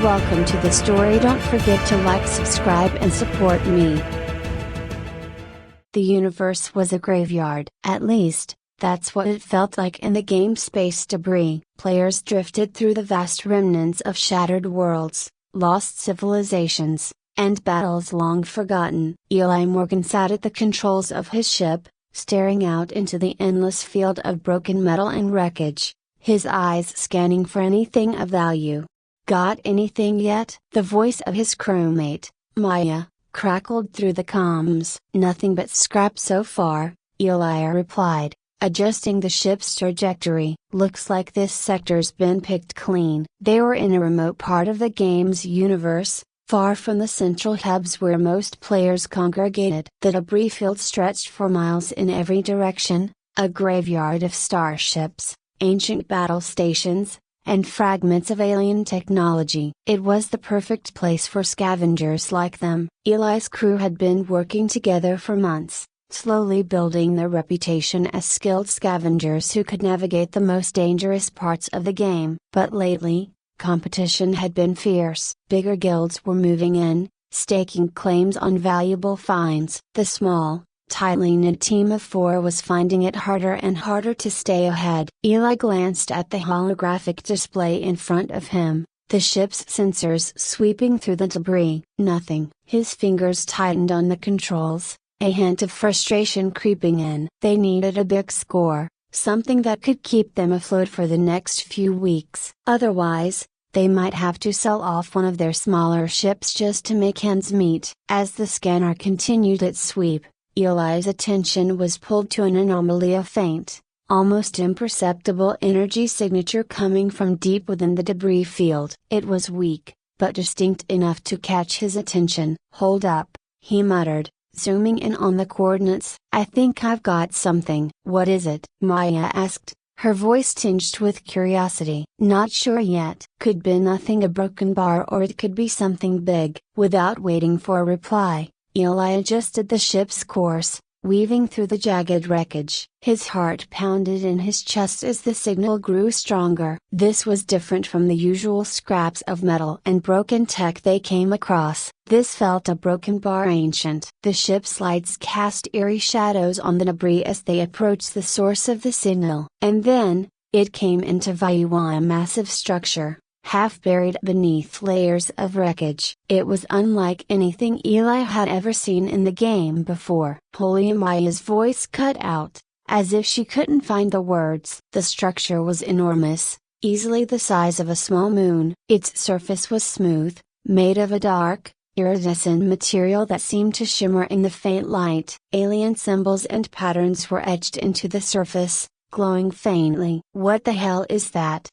Welcome to the story. Don't forget to like, subscribe and support me. The universe was a graveyard. At least, that's what it felt like in the game Space Debris. Players drifted through the vast remnants of shattered worlds, lost civilizations, and battles long forgotten. Eli Morgan sat at the controls of his ship, staring out into the endless field of broken metal and wreckage, his eyes scanning for anything of value. "Got anything yet?" The voice of his crewmate, Maya, crackled through the comms. "Nothing but scrap so far," Eli replied, adjusting the ship's trajectory. "Looks like this sector's been picked clean." They were in a remote part of the game's universe, far from the central hubs where most players congregated. The debris field stretched for miles in every direction, a graveyard of starships, ancient battle stations, and fragments of alien technology. It was the perfect place for scavengers like them. Eli's crew had been working together for months, slowly building their reputation as skilled scavengers who could navigate the most dangerous parts of the game. But lately, competition had been fierce. Bigger guilds were moving in, staking claims on valuable finds. The small, tightly knit team of 4 was finding it harder and harder to stay ahead. Eli glanced at the holographic display in front of him, the ship's sensors sweeping through the debris. Nothing. His fingers tightened on the controls, a hint of frustration creeping in. They needed a big score, something that could keep them afloat for the next few weeks. Otherwise, they might have to sell off one of their smaller ships just to make ends meet. As the scanner continued its sweep, Eli's attention was pulled to an anomaly: a faint, almost imperceptible energy signature coming from deep within the debris field. It was weak, but distinct enough to catch his attention. "Hold up," he muttered, zooming in on the coordinates. "I think I've got something." "What is it?" Maya asked, her voice tinged with curiosity. "Not sure yet. Could be nothing, a broken bar, or it could be something big." Without waiting for a reply, Eli adjusted the ship's course, weaving through the jagged wreckage. His heart pounded in his chest as the signal grew stronger. This was different from the usual scraps of metal and broken tech they came across. This felt a broken bar, ancient. The ship's lights cast eerie shadows on the debris as they approached the source of the signal. And then, it came into view: a massive structure, half buried beneath layers of wreckage. It was unlike anything Eli had ever seen in the game before. "Holy!" Maya's voice cut out, as if she couldn't find the words. The structure was enormous, easily the size of a small moon. Its surface was smooth, made of a dark, iridescent material that seemed to shimmer in the faint light. Alien symbols and patterns were etched into the surface, glowing faintly. "What the hell is that?"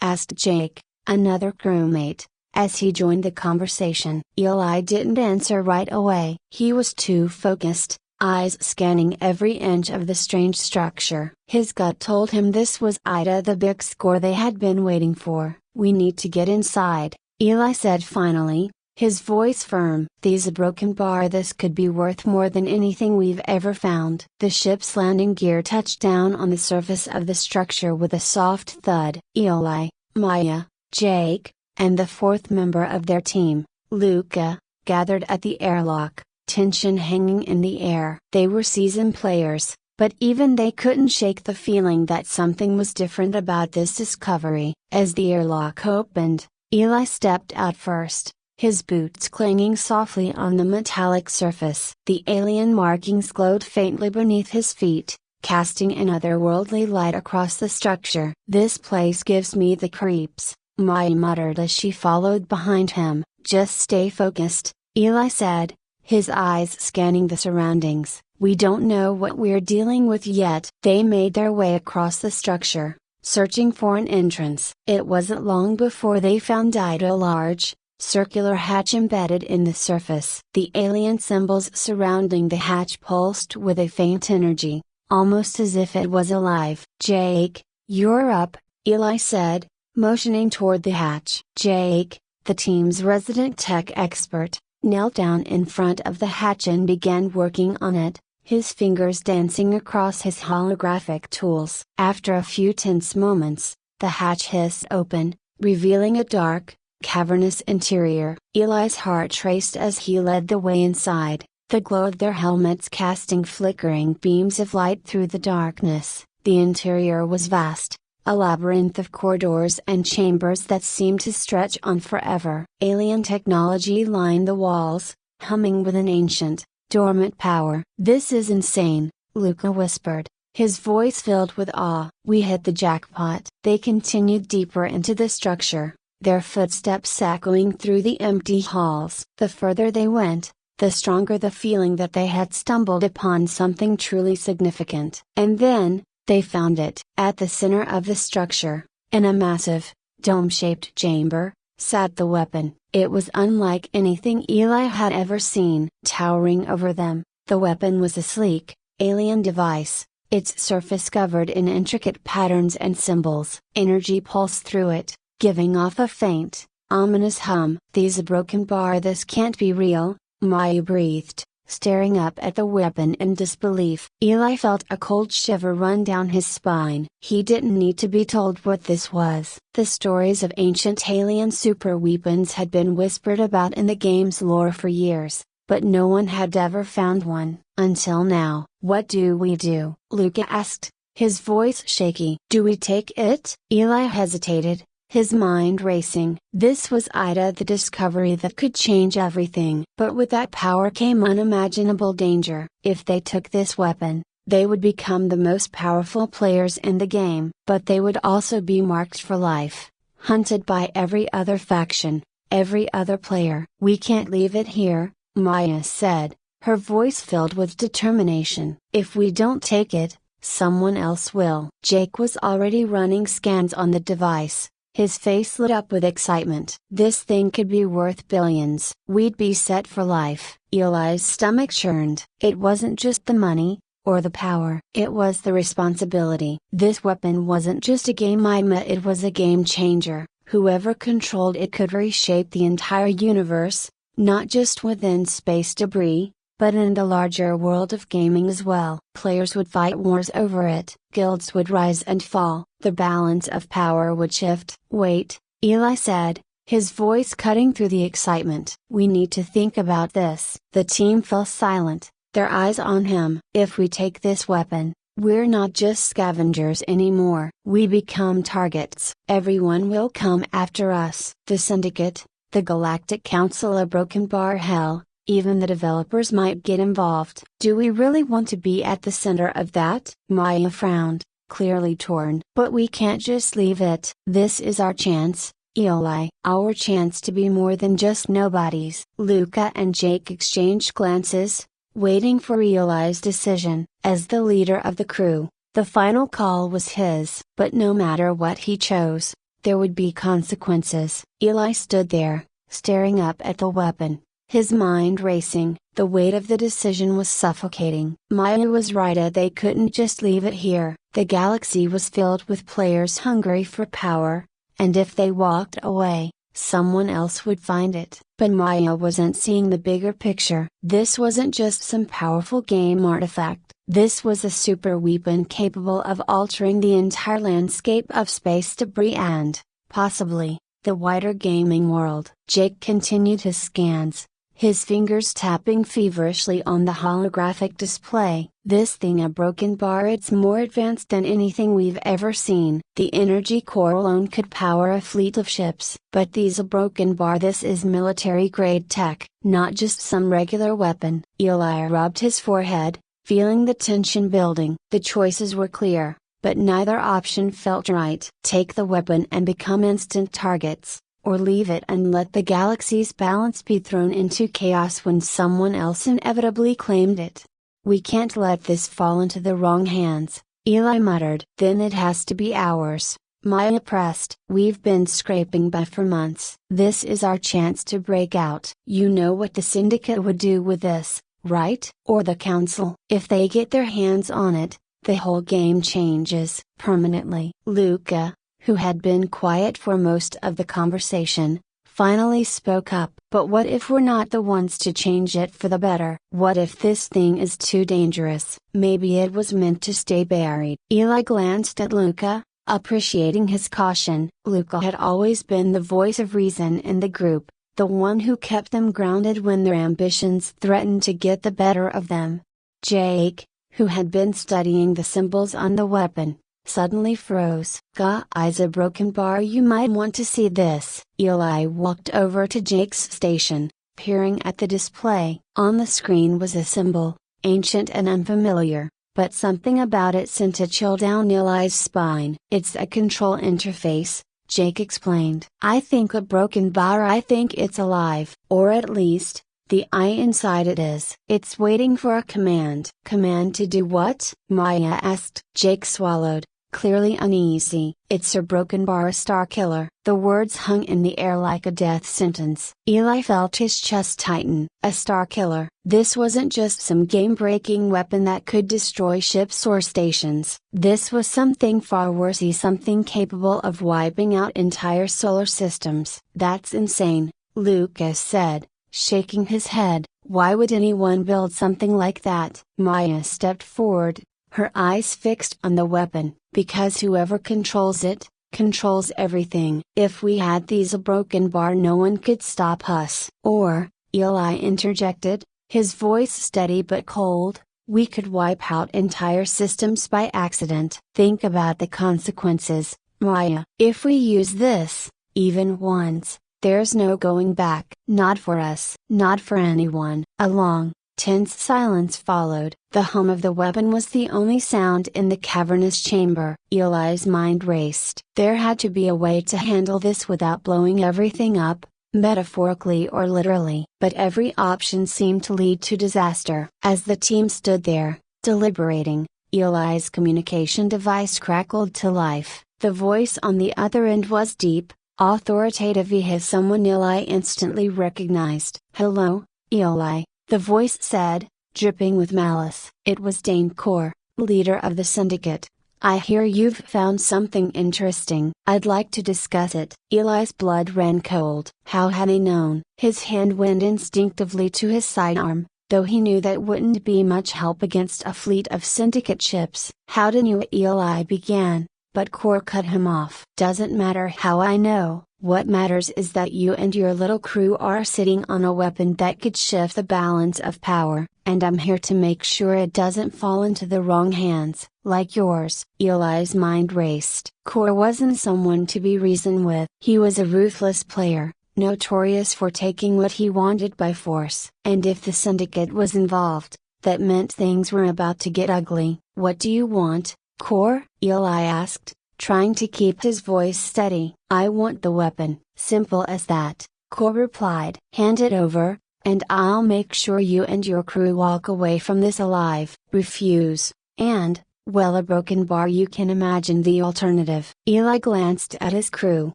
asked Jake, another crewmate, as he joined the conversation. Eli didn't answer right away. He was too focused, eyes scanning every inch of the strange structure. His gut told him this was the big score they had been waiting for. "We need to get inside," Eli said finally, his voice firm. "These a broken bar. This could be worth more than anything we've ever found." The ship's landing gear touched down on the surface of the structure with a soft thud. Eli, Maya, Jake, and the 4th member of their team, Luca, gathered at the airlock, tension hanging in the air. They were seasoned players, but even they couldn't shake the feeling that something was different about this discovery. As the airlock opened, Eli stepped out first, his boots clanging softly on the metallic surface. The alien markings glowed faintly beneath his feet, casting an otherworldly light across the structure. "This place gives me the creeps," Maya muttered as she followed behind him. "Just stay focused," Eli said, his eyes scanning the surroundings. "We don't know what we're dealing with yet." They made their way across the structure, searching for an entrance. It wasn't long before they found a large, circular hatch embedded in the surface. The alien symbols surrounding the hatch pulsed with a faint energy, almost as if it was alive. "Jake, you're up," Eli said, motioning toward the hatch. Jake, the team's resident tech expert, knelt down in front of the hatch and began working on it, his fingers dancing across his holographic tools. After a few tense moments, the hatch hissed open, revealing a dark, cavernous interior. Eli's heart raced as he led the way inside, the glow of their helmets casting flickering beams of light through the darkness. The interior was vast, a labyrinth of corridors and chambers that seemed to stretch on forever. Alien technology lined the walls, humming with an ancient, dormant power. "This is insane," Luca whispered, his voice filled with awe. "We hit the jackpot." They continued deeper into the structure, their footsteps echoing through the empty halls. The further they went, the stronger the feeling that they had stumbled upon something truly significant. And then, they found it. At the center of the structure, in a massive, dome-shaped chamber, sat the weapon. It was unlike anything Eli had ever seen. Towering over them, the weapon was a sleek, alien device, its surface covered in intricate patterns and symbols. Energy pulsed through it, giving off a faint, ominous hum. "These a broken bar. This can't be real," Maya breathed, staring up at the weapon in disbelief. Eli felt a cold shiver run down his spine. He didn't need to be told what this was. The stories of ancient alien super weapons had been whispered about in the game's lore for years, but no one had ever found one, until now. "What do we do?" Luca asked, his voice shaky. "Do we take it?" Eli hesitated, his mind racing. This was the discovery that could change everything. But with that power came unimaginable danger. If they took this weapon, they would become the most powerful players in the game. But they would also be marked for life, hunted by every other faction, every other player. "We can't leave it here," Maya said, her voice filled with determination. "If we don't take it, someone else will." Jake was already running scans on the device, his face lit up with excitement. "This thing could be worth billions. We'd be set for life." Eli's stomach churned. It wasn't just the money, or the power. It was the responsibility. This weapon wasn't just a game item, it was a game changer. Whoever controlled it could reshape the entire universe, not just within space debris, but in the larger world of gaming as well. Players would fight wars over it, guilds would rise and fall, the balance of power would shift. "Wait," Eli said, his voice cutting through the excitement. "We need to think about this." The team fell silent, their eyes on him. "If we take this weapon, we're not just scavengers anymore. We become targets. Everyone will come after us. The Syndicate, the Galactic Council, a broken bar hell. Even the developers might get involved." "Do we really want to be at the center of that?" Maya frowned, clearly torn. "But we can't just leave it." "This is our chance, Eli. Our chance to be more than just nobodies." Luca and Jake exchanged glances, waiting for Eli's decision. As the leader of the crew, the final call was his. But no matter what he chose, there would be consequences. Eli stood there, staring up at the weapon, his mind racing. The weight of the decision was suffocating. Maya was right, they couldn't just leave it here. The galaxy was filled with players hungry for power, and if they walked away, someone else would find it. But Maya wasn't seeing the bigger picture. This wasn't just some powerful game artifact. This was a super weapon capable of altering the entire landscape of space debris and, possibly, the wider gaming world. Jake continued his scans, his fingers tapping feverishly on the holographic display. "This thing a broken bar, it's more advanced than anything we've ever seen. The energy core alone could power a fleet of ships. But these a broken bar, this is military grade tech, not just some regular weapon." Eli rubbed his forehead, feeling the tension building. The choices were clear, but neither option felt right. Take the weapon and become instant targets, or leave it and let the galaxy's balance be thrown into chaos when someone else inevitably claimed it. "We can't let this fall into the wrong hands," Eli muttered. "Then it has to be ours," Maya pressed. "We've been scraping by for months. This is our chance to break out." "You know what the Syndicate would do with this, right? Or the Council? If they get their hands on it, the whole game changes permanently." Luca, who had been quiet for most of the conversation, finally spoke up. "But what if we're not the ones to change it for the better? What if this thing is too dangerous? Maybe it was meant to stay buried?" Eli glanced at Luca, Appreciating his caution, Luca had always been the voice of reason in the group, the one who kept them grounded when their ambitions threatened to get the better of them. Jake, who had been studying the symbols on the weapon, suddenly froze. "Guys, a broken bar, you might want to see this." Eli walked over to Jake's station, peering at the display. On the screen was a symbol, ancient and unfamiliar, but something about it sent a chill down Eli's spine. "It's a control interface," Jake explained. "I think a broken bar, I think it's alive, or at least, the eye inside it is. It's waiting for a command." "Command to do what?" Maya asked. Jake swallowed, clearly uneasy. "It's a broken bar, star killer." The words hung in the air like a death sentence. Eli felt his chest tighten. A star killer. This wasn't just some game-breaking weapon that could destroy ships or stations. This was something far worse, something capable of wiping out entire solar systems. "That's insane," Lucas said, shaking his head. "Why would anyone build something like that?" Maya stepped forward, her eyes fixed on the weapon. "Because whoever controls it, controls everything. If we had these a broken bar, no one could stop us." "Or," Eli interjected, his voice steady but cold, "we could wipe out entire systems by accident." "Think about the consequences, Maya. If we use this, even once, there's no going back." "Not for us. Not for anyone." A long, tense silence followed. The hum of the weapon was the only sound in the cavernous chamber. Eli's mind raced. There had to be a way to handle this without blowing everything up, metaphorically or literally. But every option seemed to lead to disaster. As the team stood there, deliberating, Eli's communication device crackled to life. The voice on the other end was deep, authoritative, as someone Eli instantly recognized. "Hello, Eli," the voice said, dripping with malice. It was Dane Core, leader of the syndicate. "I hear you've found something interesting. I'd like to discuss it." Eli's blood ran cold. How had he known? His hand went instinctively to his sidearm, though he knew that wouldn't be much help against a fleet of syndicate ships. "How did you?" Eli began, but Core cut him off. "Doesn't matter how I know. What matters is that you and your little crew are sitting on a weapon that could shift the balance of power, and I'm here to make sure it doesn't fall into the wrong hands, like yours." Eli's mind raced. Core wasn't someone to be reasoned with. He was a ruthless player, notorious for taking what he wanted by force. And if the syndicate was involved, that meant things were about to get ugly. "What do you want, Core?" Eli asked, trying to keep his voice steady. "I want the weapon." "Simple as that," Core replied. "Hand it over, and I'll make sure you and your crew walk away from this alive." "Refuse, and, well, a broken bar, you can imagine the alternative." Eli glanced at his crew.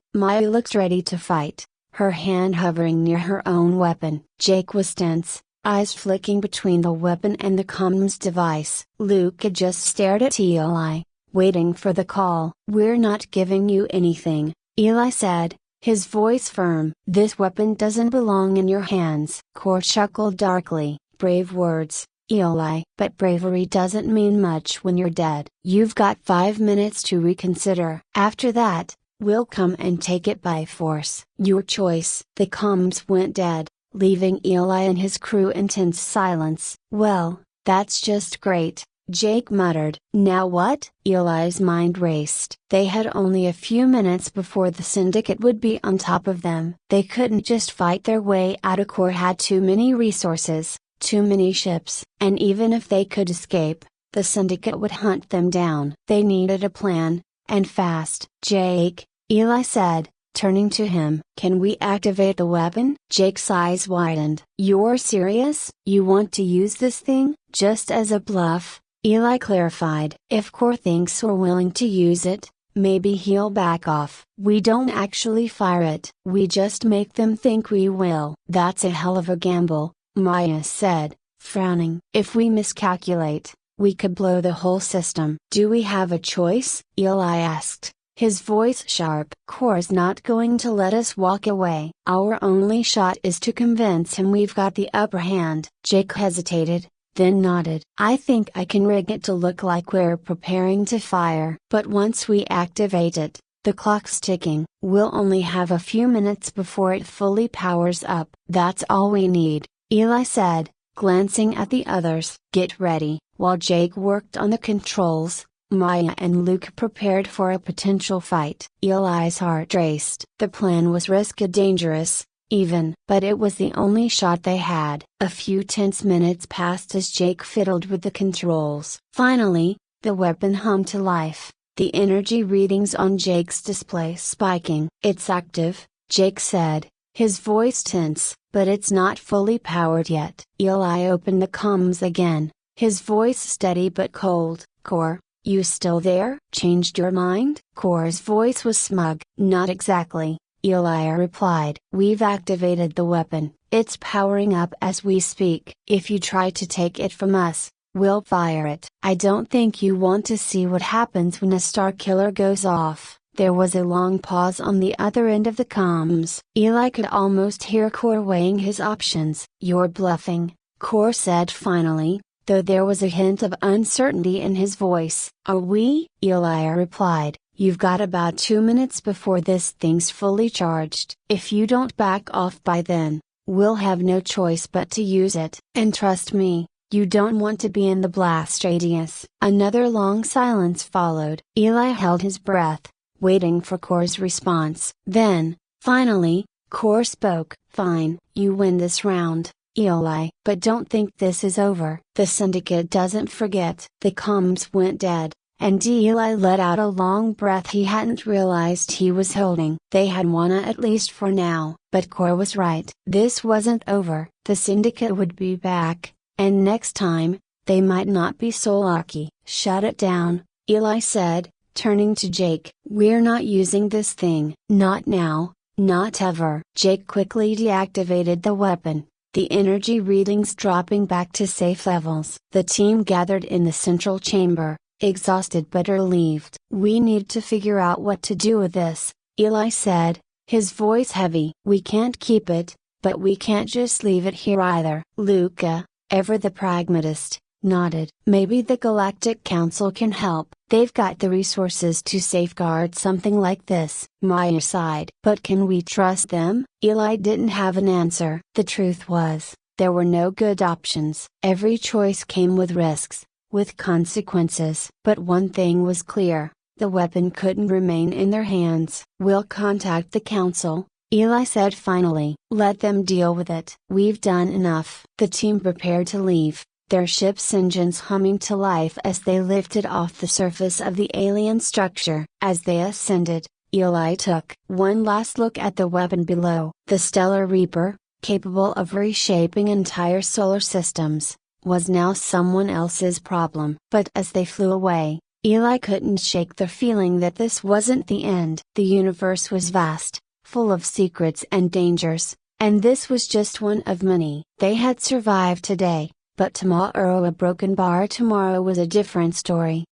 Maya looked ready to fight, her hand hovering near her own weapon. Jake was tense, eyes flicking between the weapon and the comms device. Luke had just stared at Eli, waiting for the call. "We're not giving you anything," Eli said, his voice firm. "This weapon doesn't belong in your hands." Core chuckled darkly. "Brave words, Eli. But bravery doesn't mean much when you're dead. You've got 5 minutes to reconsider. After that, we'll come and take it by force." "Your choice." The comms went dead, leaving Eli and his crew in tense silence. "Well, that's just great," Jake muttered. "Now what?" Eli's mind raced. They had only a few minutes before the syndicate would be on top of them. They couldn't just fight their way out. Core had too many resources, too many ships, and even if they could escape, the syndicate would hunt them down. They needed a plan, and fast. "Jake," Eli said, turning to him. "Can we activate the weapon?" Jake's eyes widened. "You're serious? You want to use this thing, just as a bluff?" Eli clarified. "If Core thinks we're willing to use it, maybe he'll back off. We don't actually fire it. We just make them think we will." "That's a hell of a gamble," Maya said, frowning. "If we miscalculate, we could blow the whole system." "Do we have a choice?" Eli asked, his voice sharp. "Core's not going to let us walk away. Our only shot is to convince him we've got the upper hand." Jake hesitated, then nodded. I think I can rig it to look like we're preparing to fire. But once we activate it, the clock's ticking. We'll only have a few minutes before it fully powers up. That's all we need, Eli said, glancing at the others. Get ready. While Jake worked on the controls, Maya and Luke prepared for a potential fight. Eli's heart raced. The plan was risky, dangerous, even, but it was the only shot they had. A few tense minutes passed as Jake fiddled with the controls. Finally, the weapon hummed to life, the energy readings on Jake's display spiking. It's active, Jake said, his voice tense, but it's not fully powered yet. Eli opened the comms again, his voice steady but cold. Core, you still there? Changed your mind? Core's voice was smug. Not exactly, Eli replied. We've activated the weapon. It's powering up as we speak. If you try to take it from us, we'll fire it. I don't think you want to see what happens when a star killer goes off. There was a long pause on the other end of the comms. Eli could almost hear Core weighing his options. You're bluffing, Core said finally, though there was a hint of uncertainty in his voice. Are we? Eli replied. You've got about 2 minutes before this thing's fully charged. If you don't back off by then, we'll have no choice but to use it. And trust me, you don't want to be in the blast radius. Another long silence followed. Eli held his breath, waiting for Core's response. Then, finally, Core spoke. Fine, you win this round, Eli. But don't think this is over. The syndicate doesn't forget. The comms went dead, and Eli let out a long breath he hadn't realized he was holding. They had won at least for now. But Core was right. This wasn't over. The syndicate would be back, and next time, they might not be so lucky. Shut it down, Eli said, turning to Jake. We're not using this thing. Not now, not ever. Jake quickly deactivated the weapon, the energy readings dropping back to safe levels. The team gathered in the central chamber, exhausted but relieved. We need to figure out what to do with this, Eli said, his voice heavy. We can't keep it, but we can't just leave it here either. Luca, ever the pragmatist, nodded. Maybe the Galactic Council can help. They've got the resources to safeguard something like this. Maya sighed. But can we trust them? Eli didn't have an answer. The truth was, there were no good options. Every choice came with risks, with consequences. But one thing was clear, the weapon couldn't remain in their hands. We'll contact the council, Eli said finally. Let them deal with it. We've done enough. The team prepared to leave, their ship's engines humming to life as they lifted off the surface of the alien structure. As they ascended, Eli took one last look at the weapon below. The Stellar Reaper, capable of reshaping entire solar systems, was now someone else's problem. But as they flew away, Eli couldn't shake the feeling that this wasn't the end. The universe was vast, full of secrets and dangers, and this was just one of many. They had survived today, but tomorrow, a broken bar tomorrow, was a different story.